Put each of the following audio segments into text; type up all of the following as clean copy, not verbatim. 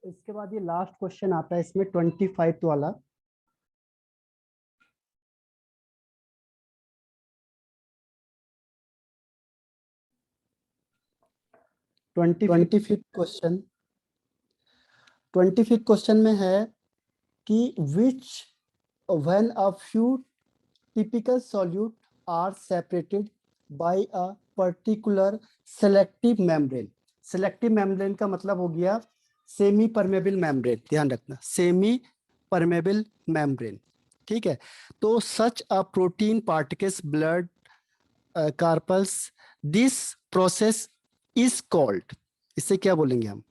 इसके बाद ये लास्ट क्वेश्चन आता है इसमें 25 वाला। ट्वेंटी फिफ्थ क्वेश्चन में है कि which when a few typical solute are separated by a particular selective membrane. Selective membrane का मतलब हो गया सेमी परमेबल मेम्ब्रेन, ध्यान रखना, सेमी परमेबल मेम्ब्रेन। ठीक है, तो such a protein particles blood corpuscles, this process is called, इसे क्या बोलेंगे हम?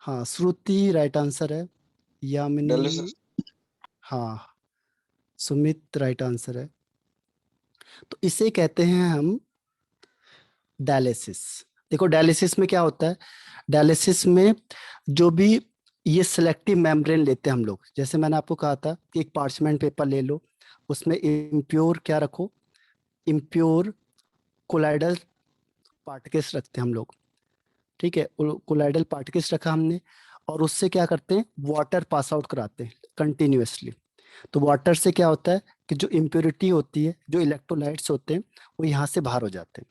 हाँ, श्रुति राइट आंसर है, यामिनी, हाँ, सुमित राइट आंसर है। तो इसे कहते हैं हम डायलिसिस। देखो डायलिसिस में क्या होता है, डायलिसिस में जो भी ये सिलेक्टिव मेम्ब्रेन लेते हैं हम लोग, जैसे मैंने आपको कहा था कि एक पार्चमेंट पेपर ले लो, उसमें इम्प्योर क्या रखो, इम्प्योर कोलाइडल पार्टिकल्स रखते हैं हम लोग। ठीक है, कोलाइडल पार्टिकल्स रखा हमने, और उससे क्या करते हैं, वाटर पास आउट कराते हैं कंटिन्यूअसली। तो वाटर से क्या होता है कि जो इम्प्योरिटी होती है, जो इलेक्ट्रोलाइट्स होते हैं, वो यहाँ से बाहर हो जाते हैं।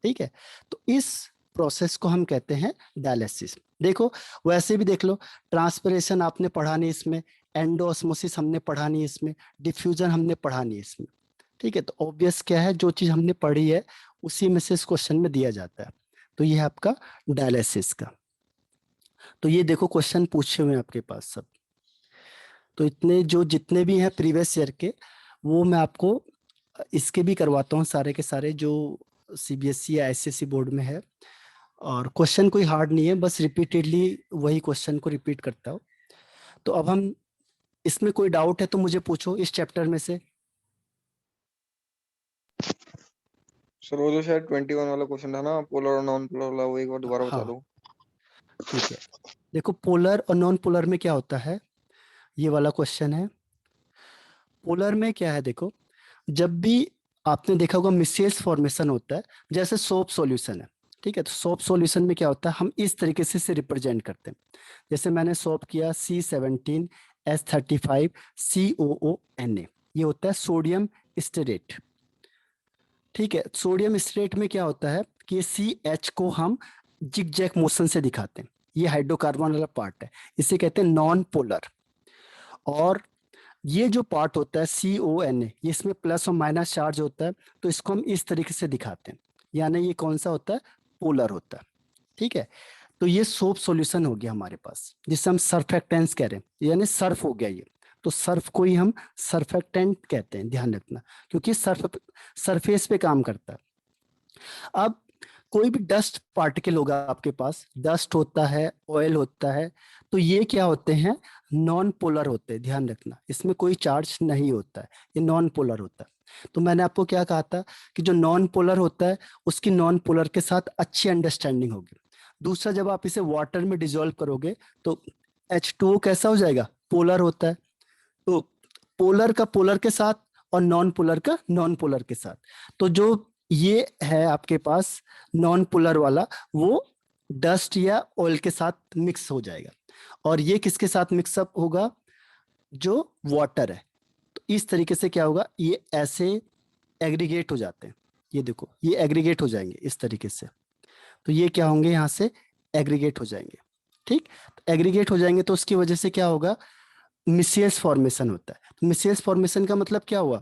ठीक है, तो इस प्रोसेस को हम कहते हैं डायलिसिस। देखो वैसे भी देख लो, ट्रांसपिरेशन आपने पढ़ा नहीं इसमें, एंडोस्मोसिस हमने पढ़ा नहीं इसमें, डिफ्यूजन हमने पढ़ा नहीं इसमें। ठीक है, तो ऑब्वियस क्या है, जो चीज हमने पढ़ी है उसी में से इस क्वेश्चन में दिया जाता है। तो ये है आपका डायलिसिस का। तो ये देखो क्वेश्चन पूछे हुए हैं आपके पास सब। तो इतने जो जितने भी हैं प्रीवियस ईयर के, वो मैं आपको इसके भी करवाता हूँ सारे के सारे, जो सीबीएसई या आईसीएसई बोर्ड में है। और क्वेश्चन कोई हार्ड नहीं है, बस रिपीटेडली वही क्वेश्चन को रिपीट करता हूँ। तो अब हम, इसमें कोई डाउट है तो मुझे पूछो इस चैप्टर में से। सर वो जो शायद 21 वाला क्वेश्चन था ना, पोलर और नॉन पोलर वाला, वो एक बार दोबारा बता हाँ दो। ठीक है, देखो पोलर और नॉन पोलर में क्या होता है, ये वाला क्वेश्चन है। पोलर में क्या है, देखो जब भी आपने देखा होगा मिसेस फॉर्मेशन होता है, जैसे सोप सॉल्यूशन है। ठीक है, तो सोप सॉल्यूशन में क्या होता है, हम इस तरीके से इसे रिप्रेजेंट करते हैं। जैसे मैंने सोप किया C17H35 COONA, ये होता है सोडियम स्टेरेट। ठीक है, सोडियम स्टेरेट में क्या होता है कि CH को हम जिगजैग मोशन से दिखाते हैं, ये हाइड्रोकार्बन वाला पार्ट है, इसे कहते हैं नॉन पोलर। और ये जो पार्ट होता है CONA, ये इसमें प्लस और माइनस चार्ज होता है, तो इसको हम इस तरीके से दिखाते हैं, यानी ये कौन सा होता है, पोलर होता है। ठीक है, तो ये सोप सॉल्यूशन हो गया हमारे पास, जिसे हम सर्फेक्टेंस कह रहे हैं, यानी सर्फ हो गया ये। तो सर्फ को ही हम सर्फेक्टेंट कहते हैं, ध्यान रखना, क्योंकि सरफेस पे काम करता है। अब कोई भी डस्ट पार्टिकल होगा आपके पास, डस्ट होता है, ऑयल होता है, तो ये क्या होते हैं, नॉन पोलर होते हैं, ध्यान रखना, इसमें कोई चार्ज नहीं होता है, ये नॉन पोलर होता है। तो मैंने आपको क्या कहा था कि जो नॉन पोलर होता है उसकी नॉन पोलर के साथ अच्छी अंडरस्टैंडिंग होगी। दूसरा, जब आप इसे वाटर में डिजोल्व करोगे तो H2O कैसा हो जाएगा, पोलर होता है। तो पोलर का पोलर के साथ और नॉन पोलर का नॉन पोलर के साथ, तो जो ये है आपके पास नॉन पोलर वाला, वो डस्ट या ऑयल के साथ मिक्स हो जाएगा। और ये किसके साथ मिक्सअप होगा, जो वाटर है। तो इस तरीके से क्या होगा, ये ऐसे एग्रीगेट हो जाते हैं, ये देखो ये एग्रीगेट हो जाएंगे इस तरीके से। तो ये क्या होंगे, यहाँ से एग्रीगेट हो जाएंगे। ठीक, तो एग्रीगेट हो जाएंगे तो उसकी वजह से क्या होगा, मिसेस फॉर्मेशन होता है। तो मिसेस फॉर्मेशन का मतलब क्या हुआ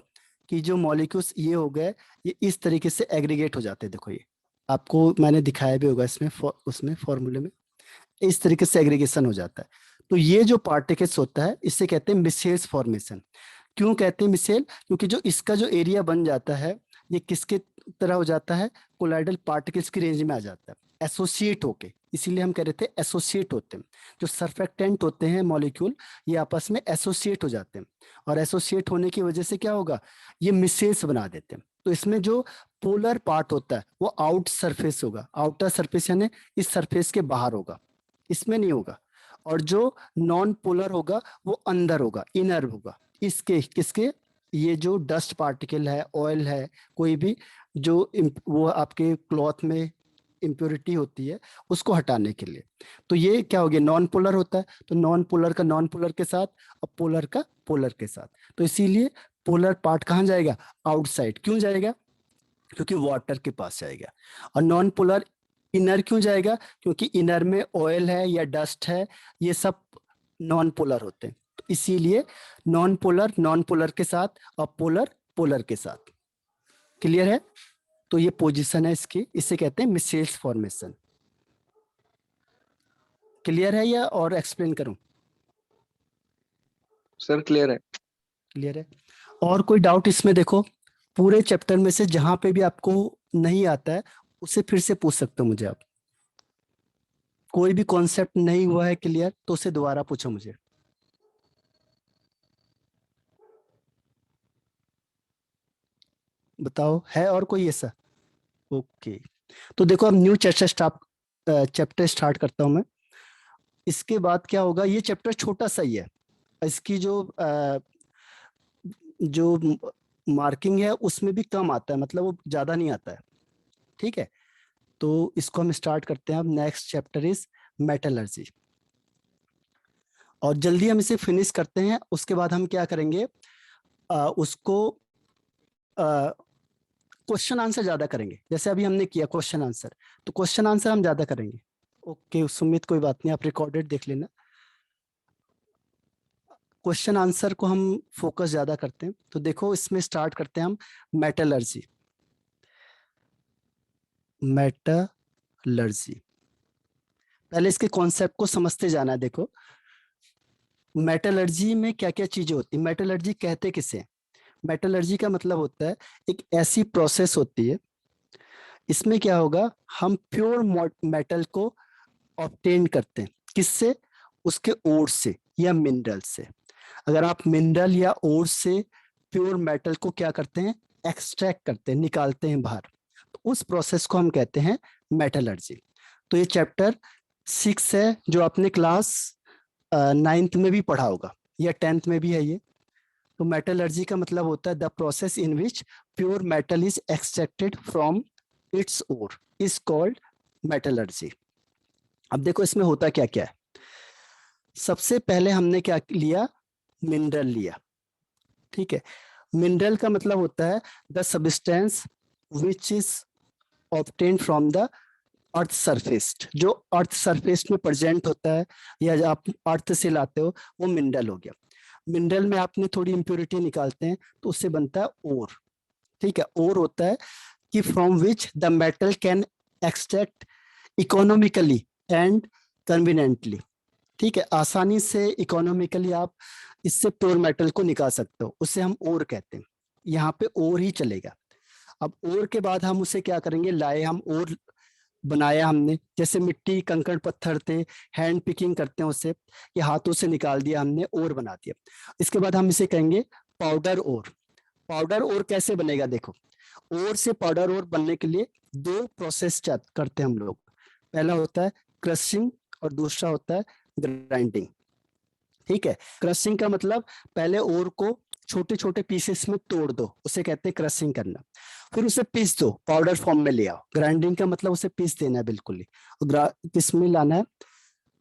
कि जो मॉलिक्यूल्स ये हो गए, ये इस तरीके से एग्रीगेट हो जाते हैं। देखो ये आपको मैंने दिखाया भी होगा इसमें उसमें फॉर्मूले में, इस तरीके से एग्रीगेशन हो जाता है। तो ये जो पार्टिकल्स होता है इसे कहते हैं मिसेस फॉर्मेशन। क्यों कहते हैं मिसेल, क्योंकि जो इसका जो एरिया बन जाता है, ये किसके तरह हो जाता है, कोलाइडल पार्टिकल्स की रेंज में आ जाता है, एसोसिएट होके, इसीलिए हम कह रहे थे एसोसिएट होते हैं। जो सरफेक्टेंट होते हैं मॉलिक्यूल, ये आपस में एसोसिएट हो जाते हैं, और एसोसिएट होने की वजह से क्या होगा, ये मिसेल्स बना देते हैं। तो इसमें जो पोलर पार्ट होता है वो आउट सरफेस होगा, आउटर सरफेस यानी इस सरफेस के बाहर होगा, इसमें नहीं होगा। और जो नॉन पोलर होगा वो अंदर होगा, इनर होगा। इसके किसके, ये जो डस्ट पार्टिकल है, ऑयल है, कोई भी जो वो आपके क्लॉथ में इम्प्योरिटी होती है उसको हटाने के लिए। तो ये क्या हो गया, नॉन पोलर होता है, तो नॉन पोलर का नॉन पोलर के साथ और पोलर का पोलर के साथ, तो इसीलिए पोलर पार्ट कहाँ जाएगा, आउटसाइड। क्यों जाएगा, क्योंकि वाटर के पास जाएगा। और नॉन पोलर इनर क्यों जाएगा, क्योंकि इनर में ऑयल है या डस्ट है, ये सब नॉन पोलर होते हैं, तो इसीलिए नॉन पोलर के साथ और पोलर पोलर के साथ। क्लियर है, तो ये पोजीशन है इसकी, इसे कहते हैं मिसेल्स फॉर्मेशन। क्लियर है या और एक्सप्लेन करूं? सर क्लियर है। क्लियर है। और कोई डाउट इसमें? देखो पूरे चैप्टर में से जहां पे भी आपको नहीं आता है उसे फिर से पूछ सकते हो मुझे आप। कोई भी कॉन्सेप्ट नहीं हुआ है क्लियर तो उसे दोबारा पूछो मुझे। बताओ है और कोई ऐसा? ओके, तो देखो अब न्यू चैप्टर स्टार्ट करता हूं मैं। इसके बाद क्या होगा, ये चैप्टर छोटा सा ही है, इसकी जो मार्किंग है उसमें भी कम आता है, मतलब वो ज्यादा नहीं आता है। ठीक है, तो इसको हम स्टार्ट करते हैं। अब नेक्स्ट चैप्टर इज मेटलर्जी, और जल्दी हम इसे फिनिश करते हैं। उसके बाद हम क्या करेंगे, उसको क्वेश्चन आंसर ज्यादा करेंगे, जैसे अभी हमने किया क्वेश्चन आंसर, तो क्वेश्चन आंसर हम ज्यादा करेंगे। ओके सुमित, कोई बात नहीं, आप रिकॉर्डेड देख लेना। क्वेश्चन आंसर को हम फोकस ज्यादा करते हैं। तो देखो इसमें स्टार्ट करते हैं हम मेटलर्जी। मेटलर्जी, पहले इसके कॉन्सेप्ट को समझते जाना है। देखो मेटलर्जी में क्या क्या चीजें होती है, मेटलर्जी कहते किसे हैं? मेटलर्जी का मतलब होता है एक ऐसी प्रोसेस होती है, इसमें क्या होगा, हम प्योर मेटल को ऑब्टेन करते हैं। किससे? उसके ओर से या मिनरल से। अगर आप मिनरल या ओर से प्योर मेटल को क्या करते हैं, एक्सट्रैक्ट करते हैं, निकालते हैं बाहर, तो उस प्रोसेस को हम कहते हैं मेटलर्जी। तो ये चैप्टर 6 है, जो आपने क्लास 9th में भी पढ़ा होगा या 10th में भी है ये। तो मेटलर्जी का मतलब होता है the process in which pure metal is extracted from its ore is called metallurgy. अब देखो इसमें होता क्या क्या है। सबसे पहले हमने क्या लिया, मिनरल लिया। ठीक है, मिनरल का मतलब होता है the substance which is obtained from the earth surface. जो अर्थ सरफेस में प्रेजेंट होता है या जो आप अर्थ से लाते हो वो मिनरल हो गया। मिनरल में आपने थोड़ी इंप्योरिटी निकालते हैं तो उससे बनता है ओर। ठीक है, ओर होता है कि from which the metal can extract economically and conveniently. ठीक है, आसानी से इकोनॉमिकली आप इससे प्योर मेटल को निकाल सकते हो, उसे हम ओर कहते हैं। यहाँ पे ओर ही चलेगा। अब ओर के बाद हम उसे क्या करेंगे, लाए हम ओर बनाया हमने, जैसे मिट्टी कंकड़ पत्थर थे, हैंड पिकिंग करते हैं उससे, ये हाथों से निकाल दिया हमने, ओर बना दिया। इसके बाद हम इसे कहेंगे पाउडर ओर। पाउडर ओर कैसे बनेगा, देखो ओर से पाउडर ओर बनने के लिए दो प्रोसेस करते हैं हम लोग। पहला होता है क्रशिंग और दूसरा होता है ग्राइंडिंग। ठीक है, क्रशिंग का मतलब पहले ओर को छोटे छोटे पीसेस में तोड़ दो, उसे कहते हैं क्रशिंग करना। फिर उसे पीस दो, पाउडर फॉर्म में ले आओ। ग्राइंडिंग का मतलब उसे पीस देना है बिल्कुल ही, किस में लाना है,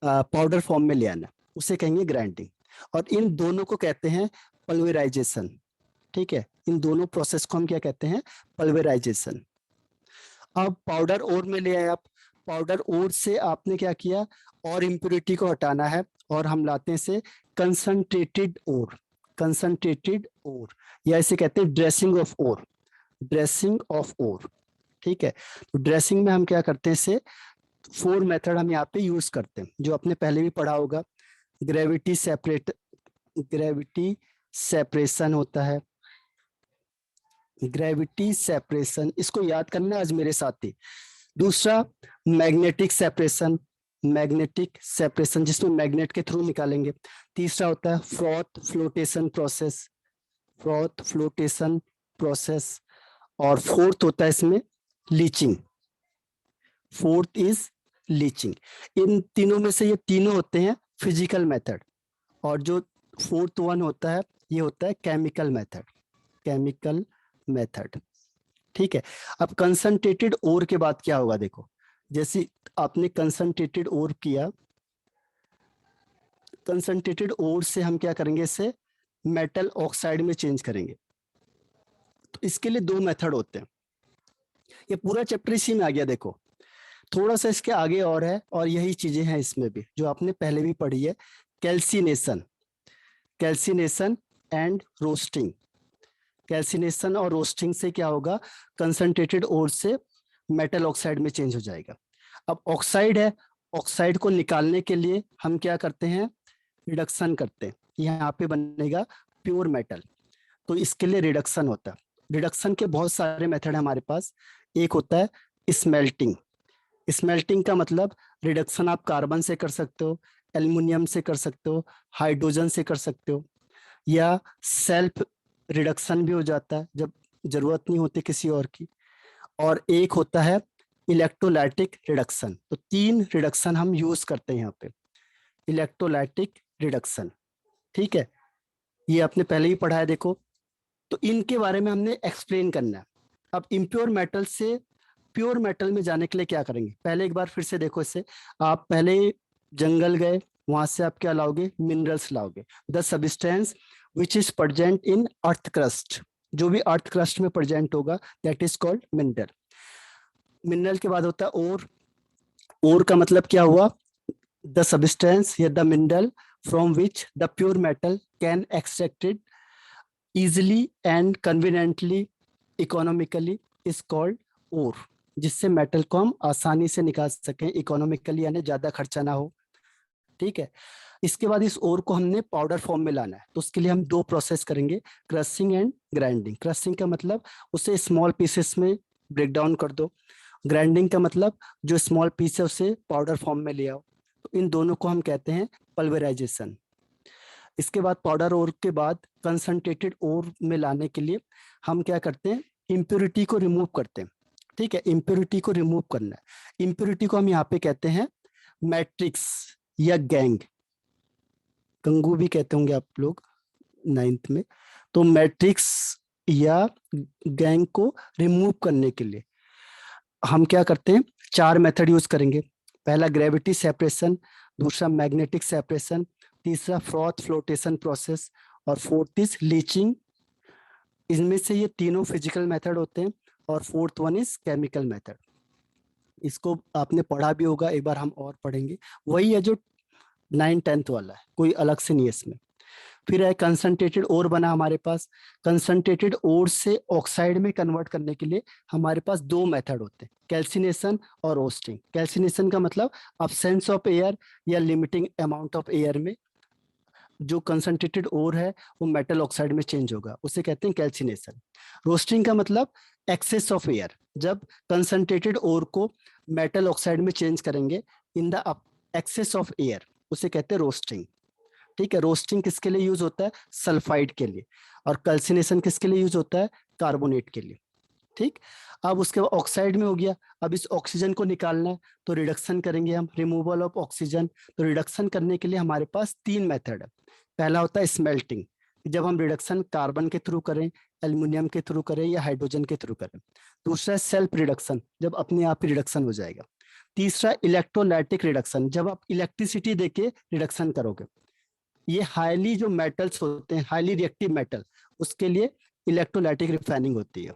पाउडर फॉर्म में ले आना, उसे कहेंगे ग्राइंडिंग। और इन दोनों को कहते हैं पल्वेराइजेशन। ठीक है, इन दोनों प्रोसेस को हम क्या कहते हैं, पल्वेराइजेशन। अब पाउडर ओर में ले आए आप, पाउडर ओर से आपने क्या किया, और इम्प्योरिटी को हटाना है, और हम लाते हैं इसे कंसंट्रेटेड ओर। कंसंट्रेटेड ओर, या इसे कहते हैं dressing of ore. Dressing of ore. ठीक है, तो ड्रेसिंग में हम क्या करते हैं, इसे 4 मेथड हम यहाँ पे यूज करते हैं, जो आपने पहले भी पढ़ा होगा। ग्रेविटी सेपरेशन होता है, ग्रेविटी सेपरेशन, इसको याद करना आज मेरे साथ ही। दूसरा मैग्नेटिक सेपरेशन, मैग्नेटिक सेपरेशन जिसमें मैग्नेट के थ्रू निकालेंगे। तीसरा होता है froth flotation process, froth flotation process. और फोर्थ होता है इसमें लीचिंग, फोर्थ इज लीचिंग। इन तीनों में से ये तीनों होते हैं फिजिकल मेथड, और जो फोर्थ वन होता है ये होता है केमिकल मेथड, केमिकल मेथड। ठीक है, अब कंसंट्रेटेड ओर के बाद क्या होगा, देखो जैसे आपने कंसंट्रेटेड ओर किया, कंसंट्रेटेड ओर से हम क्या करेंगे, इसे मेटल ऑक्साइड में चेंज करेंगे। तो इसके लिए दो मेथड होते हैं। ये पूरा चैप्टर इसी में आ गया। देखो थोड़ा सा इसके आगे और है, और यही चीजें हैं इसमें भी जो आपने पहले भी पढ़ी है। Calcination, calcination and roasting. Calcination और रोस्टिंग से क्या होगा, कंसंट्रेटेड ओर से मेटल ऑक्साइड में चेंज हो जाएगा। अब ऑक्साइड है, ऑक्साइड को निकालने के लिए हम क्या करते हैं, रिडक्शन करते हैं। यहाँ पे बनेगा प्योर मेटल। तो इसके लिए रिडक्शन होता है। रिडक्शन के बहुत सारे मेथड है हमारे पास। एक होता है स्मेल्टिंग। स्मेल्टिंग का मतलब रिडक्शन आप कार्बन से कर सकते हो, एल्युमिनियम से कर सकते हो, हाइड्रोजन से कर सकते हो, या सेल्फ रिडक्शन भी हो जाता है जब जरूरत नहीं होती किसी और की। और एक होता है इलेक्ट्रोलाइटिक रिडक्शन। तो तीन रिडक्शन हम यूज करते हैं यहाँ पे। इलेक्ट्रोलाइटिक रिडक्शन, ठीक है, ये आपने पहले ही पढ़ा है। देखो तो इनके बारे में हमने एक्सप्लेन करना है। अब इम्प्योर मेटल से प्योर मेटल में जाने के लिए क्या करेंगे, पहले एक बार फिर से देखो इसे। आप पहले जंगल गए, वहां से आप क्या लाओगे, मिनरल्स लाओगे। The substance which is present in earth crust, जो भी अर्थ क्रस्ट में प्रेजेंट होगा that is called mineral. Mineral के बाद होता है ओर। ओर का मतलब क्या हुआ, द सब्सटेंस या the mineral from which the pure metal can extracted easily and conveniently economically is called ore, जिससे मेटल को हम आसानी से निकाल सकें, इकोनॉमिकली यानी ज्यादा खर्चा ना हो। ठीक है, इसके बाद इस ओर को हमने पाउडर फॉर्म में लाना है। तो उसके लिए हम दो प्रोसेस करेंगे, क्रशिंग एंड ग्राइंडिंग। क्रशिंग का मतलब उसे स्मॉल पीसेस में ब्रेक डाउन कर दो, ग्राइंडिंग का मतलब जो स्मॉल पीस है उसे पाउडर फॉर्म में ले आओ। तो इन दोनों को हम कहते हैं पल्वराइजेशन। इसके बाद पाउडर ओर के बाद कंसंट्रेटेड ओर में लाने के लिए हम क्या करते हैं, इम्प्योरिटी को रिमूव करते हैं। ठीक है, इम्प्योरिटी को रिमूव करना है। इम्प्योरिटी को हम यहाँ पे कहते हैं मैट्रिक्स या गैंग, गंगू भी कहते होंगे आप लोग 9th में। तो मैट्रिक्स या गैंग को रिमूव करने के लिए हम क्या करते हैं, चार मेथड यूज करेंगे। पहला ग्रेविटी सेपरेशन, दूसरा मैग्नेटिक सेपरेशन, तीसरा फ्रॉथ फ्लोटेशन प्रोसेस, और फोर्थ इज लीचिंग। इनमें से ये तीनों फिजिकल मेथड होते हैं, और fourth one is chemical method. इसको आपने पढ़ा भी होगा, एक बार हम और पढ़ेंगे। वही है जो 9th-10th वाला है, कोई अलग से नहीं है इसमें। फिर है कंसंट्रेटेड ओर बना हमारे पास। कंसंट्रेटेड ओर से ऑक्साइड में कन्वर्ट करने के लिए हमारे पास दो मेथड होते हैं, कैल्सिनेशन और रोस्टिंग। कैल्सिनेशन का मतलब अब्सेंस ऑफ एयर या लिमिटिंग अमाउंट ऑफ एयर में जो कंसंट्रेटेड ओर है वो मेटल ऑक्साइड में चेंज होगा, उसे कहते हैं कैल्सिनेशन। रोस्टिंग का मतलब एक्सेस ऑफ एयर, जब कंसंट्रेटेड ओर को मेटल ऑक्साइड में चेंज करेंगे in the excess of air, उसे कहते हैं रोस्टिंग। ठीक है, रोस्टिंग किसके लिए यूज होता है, सल्फाइड के लिए, और कैल्सिनेशन किसके लिए यूज होता है, कार्बोनेट के लिए। ठीक, अब उसके बाद ऑक्साइड में हो गया। अब इस ऑक्सीजन को निकालना है तो रिडक्शन करेंगे हम, रिमूवल ऑफ ऑक्सीजन। तो रिडक्शन करने के लिए हमारे पास तीन मेथड है। पहला होता है स्मेल्टिंग, जब हम रिडक्शन कार्बन के थ्रू करें, एल्युमिनियम के थ्रू करें या हाइड्रोजन के थ्रू करें। दूसरा सेल्फ रिडक्शन, जब अपने आप ही रिडक्शन हो जाएगा। तीसरा इलेक्ट्रोलाइटिक रिडक्शन, जब आप इलेक्ट्रिसिटी देके रिडक्शन करोगे। ये हाईली जो मेटल्स होते हैं, हाईली रिएक्टिव मेटल, उसके लिए इलेक्ट्रोलाइटिक रिफाइनिंग होती है।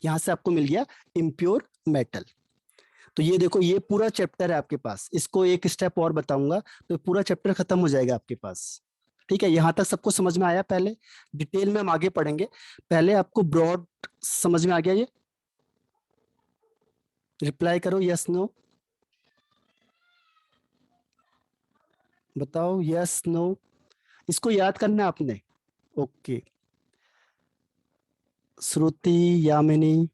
यहां से आपको मिल गया इम्प्योर मेटल। तो ये देखो, ये पूरा चैप्टर है आपके पास। इसको एक स्टेप और बताऊंगा तो पूरा चैप्टर खत्म हो जाएगा आपके पास। ठीक है, यहां तक सबको समझ में आया? पहले डिटेल में हम आगे पढ़ेंगे, पहले आपको ब्रॉड समझ में आ गया? ये रिप्लाई करो, यस नो, बताओ यस नो। इसको याद करना है आपने। ओके, श्रुति, यामिनी,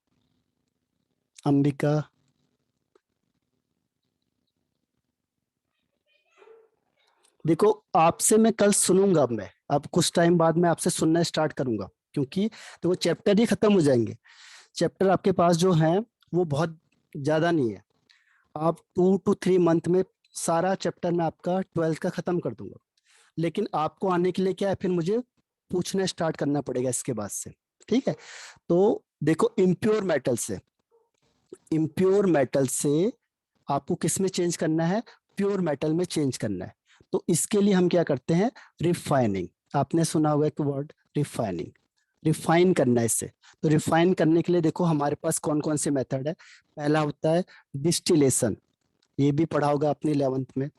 अंबिका, देखो आपसे मैं कल सुनूंगा। मैं अब कुछ टाइम बाद मैं आपसे सुनना स्टार्ट करूंगा, क्योंकि तो वो चैप्टर ही खत्म हो जाएंगे। चैप्टर आपके पास जो है वो बहुत ज्यादा नहीं है। आप 2 to 3 मंथ में सारा चैप्टर मैं आपका 12th का खत्म कर दूंगा। लेकिन आपको आने के लिए क्या है, फिर मुझे पूछना स्टार्ट करना पड़ेगा इसके बाद से। ठीक है, तो देखो इम्प्योर मेटल से आपको किस में चेंज करना है, प्योर मेटल में चेंज करना है। तो इसके लिए हम क्या करते हैं, रिफाइनिंग। आपने सुना होगा एक वर्ड रिफाइनिंग, रिफाइन करना है इससे। तो रिफाइन करने के लिए देखो हमारे पास कौन कौन से मेथड है। पहला होता है डिस्टिलेशन, ये भी पढ़ा होगा आपने 11th में।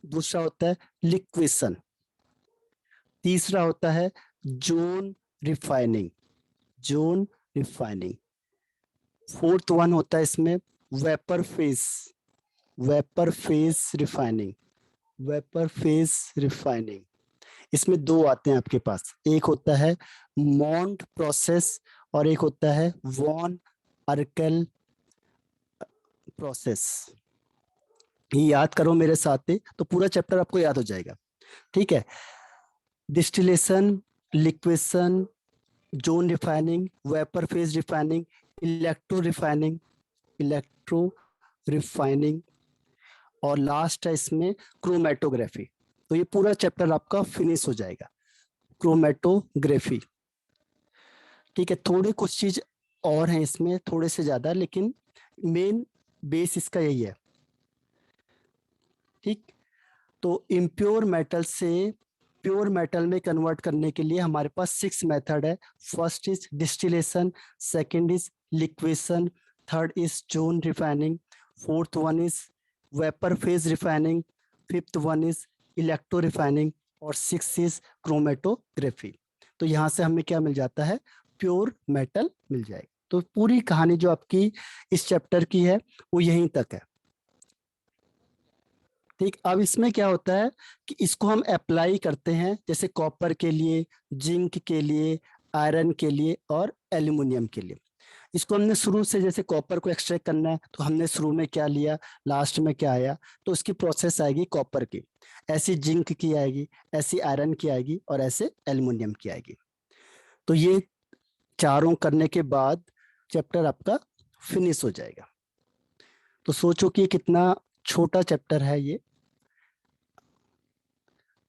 दूसरा होता है लिक्विशन। तीसरा होता है zone refining, zone refining. Fourth one होता है इसमें vapour phase, vapour phase refining, vapour phase refining. इसमें दो आते हैं आपके पास, एक होता है मॉन्ट प्रोसेस और एक होता है वॉन अर्केल प्रोसेस। ये याद करो मेरे साथ ही, तो पूरा चैप्टर आपको याद हो जाएगा। ठीक है, distillation, liquation, zone refining, vapour phase refining, electro refining, electro refining, और लास्ट है इसमें क्रोमेटोग्राफी। तो ये पूरा चैप्टर आपका फिनिश हो जाएगा, क्रोमेटोग्राफी। ठीक है, थोड़े कुछ चीज और हैं इसमें, थोड़े से ज्यादा, लेकिन मेन बेस इसका यही है। ठीक, तो इम्प्योर मेटल से प्योर मेटल में कन्वर्ट करने के लिए हमारे पास 6 मेथड है। First is distillation, second is liquation, third is zone refining, fourth one is vapour phase refining, fifth one is electro refining, और सिक्स इज क्रोमेटोग्राफी। तो यहाँ से हमें क्या मिल जाता है, प्योर मेटल मिल जाएगा। तो पूरी कहानी जो आपकी इस चैप्टर की है वो यहीं तक है। ठीक, अब इसमें क्या होता है कि इसको हम अप्लाई करते हैं, जैसे कॉपर के लिए, जिंक के लिए, आयरन के लिए और एल्यूमिनियम के लिए। इसको हमने शुरू से, जैसे कॉपर को एक्सट्रैक्ट करना है तो हमने शुरू में क्या लिया, लास्ट में क्या आया, तो उसकी प्रोसेस आएगी कॉपर की, ऐसी जिंक की आएगी, ऐसी आयरन की आएगी और ऐसे एल्यूमिनियम की आएगी। तो ये चारों करने के बाद चैप्टर आपका फिनिश हो जाएगा। तो सोचो कि कितना छोटा चैप्टर है ये।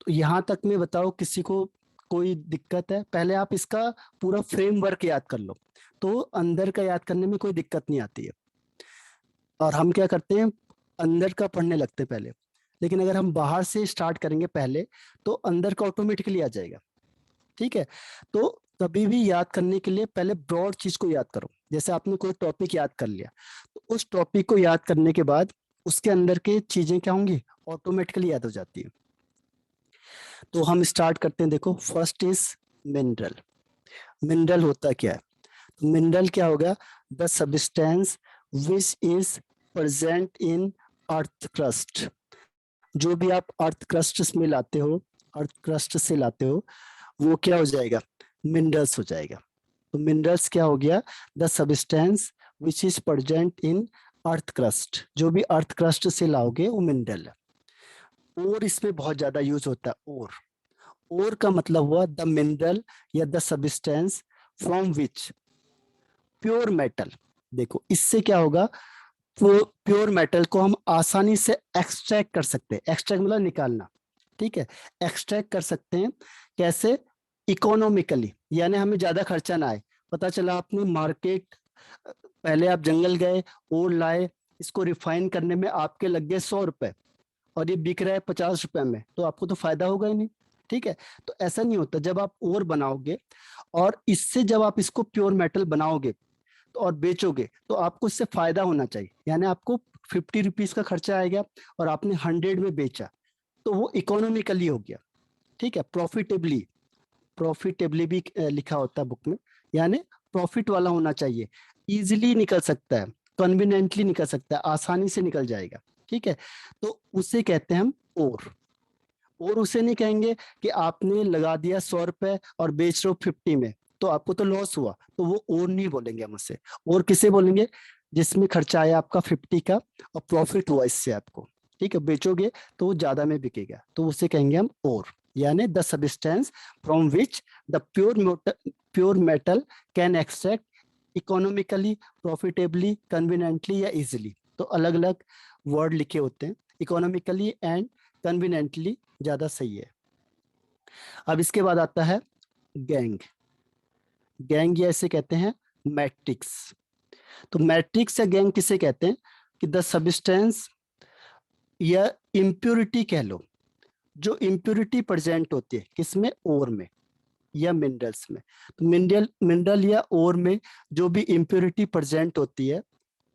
तो यहाँ तक में बताओ किसी को कोई दिक्कत है? पहले आप इसका पूरा फ्रेमवर्क याद कर लो, तो अंदर का याद करने में कोई दिक्कत नहीं आती है। और हम क्या करते हैं, अंदर का पढ़ने लगते हैं पहले, लेकिन अगर हम बाहर से स्टार्ट करेंगे पहले तो अंदर का ऑटोमेटिकली आ जाएगा। ठीक है, तो कभी भी याद करने के लिए पहले ब्रॉड चीज को याद करो। जैसे आपने कोई टॉपिक याद कर लिया, तो उस टॉपिक को याद करने के बाद उसके अंदर के चीजें क्या होंगी, ऑटोमेटिकली याद हो जाती है। तो हम स्टार्ट करते हैं, देखो फर्स्ट इज मिनरल। मिनरल होता क्या है, मिनरल क्या होगा, the substance which is present in earth crust. जो भी आप अर्थ क्रस्ट में लाते हो, अर्थ क्रस्ट से लाते हो, वो क्या हो जाएगा, मिनरल्स हो जाएगा। तो मिनरल्स क्या हो गया, the substance which is present in earth crust. जो भी अर्थ क्रस्ट से लाओगे वो मिनरल है। और इसमें बहुत ज्यादा यूज होता है और का मतलब हुआ द मिनरल या the substance from which pure metal. देखो इससे क्या होगा, प्योर मेटल को हम आसानी से एक्सट्रैक्ट कर सकते हैं। एक्सट्रैक्ट मतलब निकालना। ठीक है, एक्सट्रैक्ट कर सकते हैं कैसे, इकोनॉमिकली, यानी हमें ज्यादा खर्चा ना आए। पता चला आपने मार्केट, पहले आप जंगल गए और लाए, इसको रिफाइन करने में आपके लग गए 100 रुपए और ये बिक रहा है 50 रुपए में, तो आपको तो फायदा होगा ही नहीं। ठीक है, तो ऐसा नहीं होता। जब आप और बनाओगे और इससे जब आप इसको प्योर मेटल बनाओगे तो और बेचोगे तो आपको इससे फायदा होना चाहिए। यानी आपको 50 रुपीज का खर्चा आएगा और आपने 100 में बेचा, तो वो इकोनॉमिकली हो गया। ठीक है, प्रॉफिटेबली, प्रॉफिटेबली भी लिखा होता है बुक में, यानी प्रॉफिट वाला होना चाहिए। इजिली निकल सकता है, कन्वीनियंटली निकल सकता है, आसानी से निकल जाएगा। ठीक है, तो उसे कहते हैं हम और उसे नहीं कहेंगे कि आपने लगा दिया 100 रुपए और बेच रहे हो 50 में, तो आपको तो लॉस हुआ, तो वो और नहीं बोलेंगे हम उससे। और किसे बोलेंगे, जिसमें खर्चा आया आपका 50 का और प्रॉफिट हुआ इससे आपको। ठीक है, बेचोगे तो वो ज्यादा में बिकेगा, तो उसे कहेंगे हम और, यानी the substance from which the pure metal can extract economically, profitably, conveniently या इजिली। तो अलग अलग वर्ड लिखे होते हैं, इकोनॉमिकली एंड कन्वीनियंटली ज्यादा सही है। अब इसके बाद आता है गैंग। गैंग या इसे कहते हैं मैट्रिक्स। तो मैट्रिक्स या गैंग किसे कहते हैं, कि द सब्सटेंस या इम्प्योरिटी कह लो, जो इम्प्योरिटी प्रेजेंट होती है किसमें, ओर में या मिनरल्स में। तो मिनरल या ओर में जो भी इम्प्योरिटी प्रेजेंट होती है,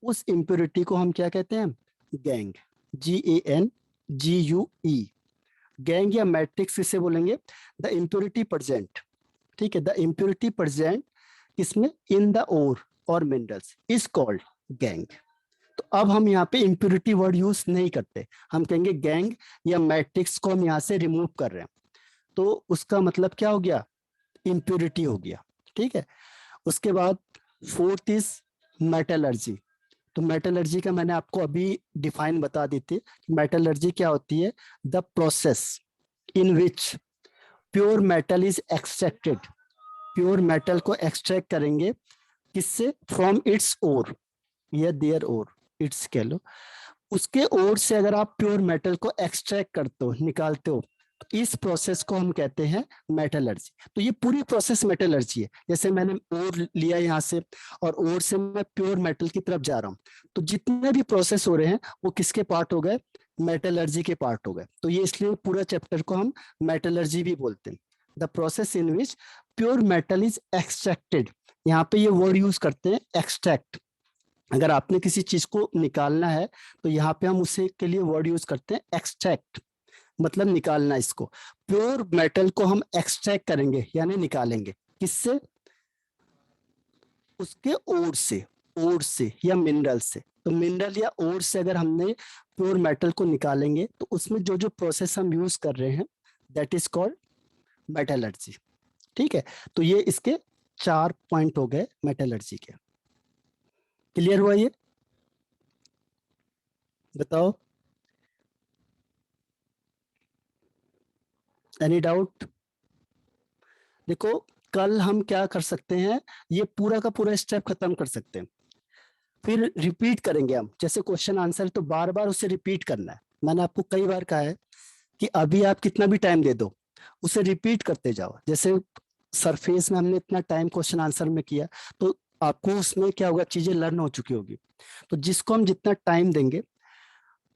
उस इम्प्योरिटी को हम क्या कहते हैं, गैंग, GANGUE, गैंग या मैट्रिक्स किसे बोलेंगे, द इम्प्योरिटी प्रेजेंट। ठीक है, द इम्प्योरिटी प्रेजेंट किसमें, इन द ओर और मिनरल्स इज कॉल्ड गैंग। तो अब हम यहाँ पे इम्प्योरिटी वर्ड यूज नहीं करते, हम कहेंगे गैंग या मैट्रिक्स को हम यहाँ से रिमूव कर रहे हैं, तो उसका मतलब क्या हो गया, इम्प्योरिटी हो गया। ठीक है, उसके बाद फोर्थ इज मेटलर्जी। तो मेटलर्जी का मैंने आपको अभी डिफाइन बता दी थी। मेटलर्जी क्या होती है, the process in which pure metal is extracted, pure metal को एक्सट्रैक्ट करेंगे किससे, फ्रॉम इट्स ओर या देयर ओर, इट्स कह लो, उसके ओर से अगर आप प्योर मेटल को एक्सट्रैक्ट करते हो, निकालते हो, तो इस प्रोसेस को हम कहते हैं मेटलर्जी। तो ये पूरी प्रोसेस मेटलर्जी है। जैसे मैंने ओर लिया यहाँ से और ओर से मैं प्योर मेटल की तरफ जा रहा हूँ, तो जितने भी प्रोसेस हो रहे हैं वो किसके पार्ट हो गए, मेटलर्जी के पार्ट हो गए। तो ये इसलिए पूरा चैप्टर को हम मेटलर्जी भी बोलते हैं, the process in which pure metal is extracted. यहाँ पे ये वर्ड यूज करते हैं एक्सट्रैक्ट। अगर आपने किसी चीज को निकालना है तो यहाँ पे हम उसे के लिए वर्ड यूज करते हैं एक्सट्रैक्ट, मतलब निकालना। इसको प्योर मेटल को हम एक्सट्रैक्ट करेंगे यानी निकालेंगे किससे, उसके ओर से या मिनरल से। तो मिनरल या ओर से अगर हमने प्योर मेटल को निकालेंगे तो उसमें जो जो प्रोसेस हम यूज कर रहे हैं दैट इज कॉल्ड मेटलर्जी। ठीक है, तो ये इसके 4 पॉइंट हो गए मेटलर्जी के। क्लियर हुआ ये, बताओ, एनी डाउट। देखो कल हम क्या कर सकते हैं, ये पूरा का पूरा स्टेप खत्म कर सकते हैं, फिर रिपीट करेंगे हम। जैसे क्वेश्चन आंसर तो बार बार उसे रिपीट करना है। मैंने आपको कई बार कहा है कि अभी आप कितना भी टाइम दे दो, उसे रिपीट करते जाओ। जैसे सरफेस में हमने इतना टाइम क्वेश्चन आंसर में किया, तो आपको उसमें क्या होगा, चीजें लर्न हो चुकी होगी। तो जिसको हम जितना टाइम देंगे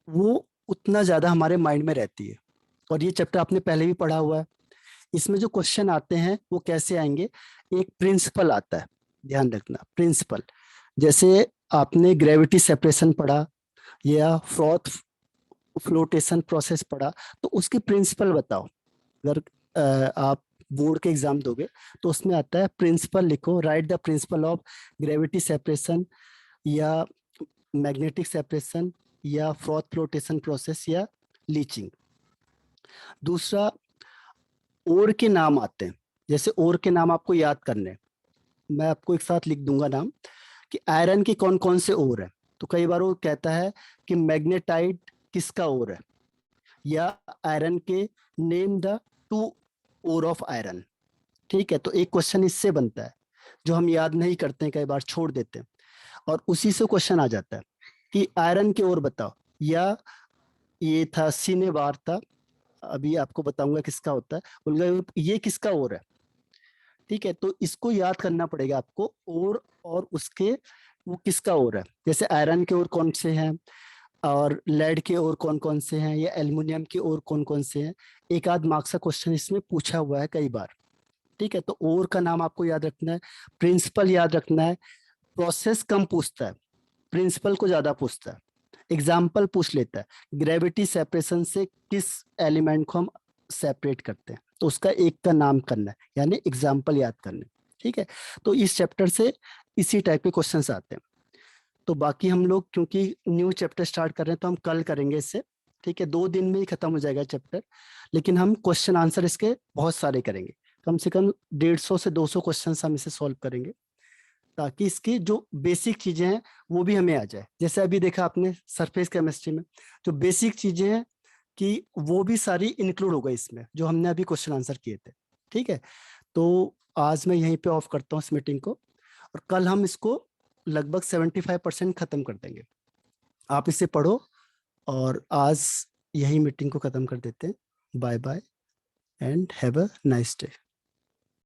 वो उतना ज्यादा हमारे माइंड में रहती है। और ये चैप्टर आपने पहले भी पढ़ा हुआ है। इसमें जो क्वेश्चन आते हैं वो कैसे आएंगे, एक प्रिंसिपल आता है, ध्यान रखना प्रिंसिपल। जैसे आपने ग्रेविटी सेपरेशन पढ़ा या फ्रॉथ फ्लोटेशन प्रोसेस पढ़ा, तो उसके प्रिंसिपल बताओ। अगर आप बोर्ड के एग्जाम दोगे तो उसमें आता है प्रिंसिपल लिखो, right the principle of gravity separation या मैग्नेटिक सेपरेशन या फ्रॉथ फ्लोटेशन प्रोसेस या लीचिंग। दूसरा, ओर के नाम आते हैं। जैसे ओर के नाम आपको याद करने हैं। मैं आपको एक साथ लिख दूंगा नाम, कि आयरन के कौन कौन से ओर है। तो कई बार वो कहता है कि मैग्नेटाइट किसका ओर है, या आयरन के name the 2 ore of iron. ठीक है, तो एक क्वेश्चन इससे बनता है जो हम याद नहीं करते हैं, कई बार छोड़ देते हैं, और उसी से क्वेश्चन आ जाता है कि आयरन के ओर बताओ। या ये था सीने बार था, अभी आपको बताऊंगा किसका होता है, बोलूंगा ये किसका ओर है। ठीक है, तो इसको याद करना पड़ेगा आपको, और उसके वो किसका ओर है। जैसे आयरन के ओर कौन से हैं, और लेड के ओर कौन कौन से हैं, या एल्युमिनियम के ओर कौन कौन से हैं। एक आध मार्क्स का क्वेश्चन इसमें पूछा हुआ है कई बार। ठीक है, तो ओर का नाम आपको याद रखना है, प्रिंसिपल याद रखना है। प्रोसेस कम पूछता है, प्रिंसिपल को ज्यादा पूछता है। एग्जाम्पल पूछ लेता है, ग्रेविटी सेपरेशन से किस एलिमेंट को हम सेपरेट करते हैं, तो उसका एक का नाम करना है, यानी एग्जाम्पल याद करना है। ठीक है, तो इस चैप्टर से इसी टाइप के क्वेश्चंस आते हैं। तो बाकी हम लोग क्योंकि न्यू चैप्टर स्टार्ट कर रहे हैं तो हम कल करेंगे इससे। ठीक है, 2 दिन में ही खत्म हो जाएगा चैप्टर, लेकिन हम क्वेश्चन आंसर इसके बहुत सारे करेंगे। कम से कम 150 से 200 क्वेश्चन हम इसे सॉल्व करेंगे, ताकि इसकी जो बेसिक चीजें हैं वो भी हमें आ जाए। जैसे अभी देखा आपने सरफेस केमिस्ट्री में जो बेसिक चीजें हैं, कि वो भी सारी इंक्लूड हो गई इसमें जो हमने अभी क्वेश्चन आंसर किए थे। ठीक है, तो आज मैं यहीं पे ऑफ करता हूँ इस मीटिंग को, और कल हम इसको लगभग 75% खत्म कर देंगे। आप इसे पढ़ो, और आज यही मीटिंग को खत्म कर देते हैं। Bye bye and have a nice day.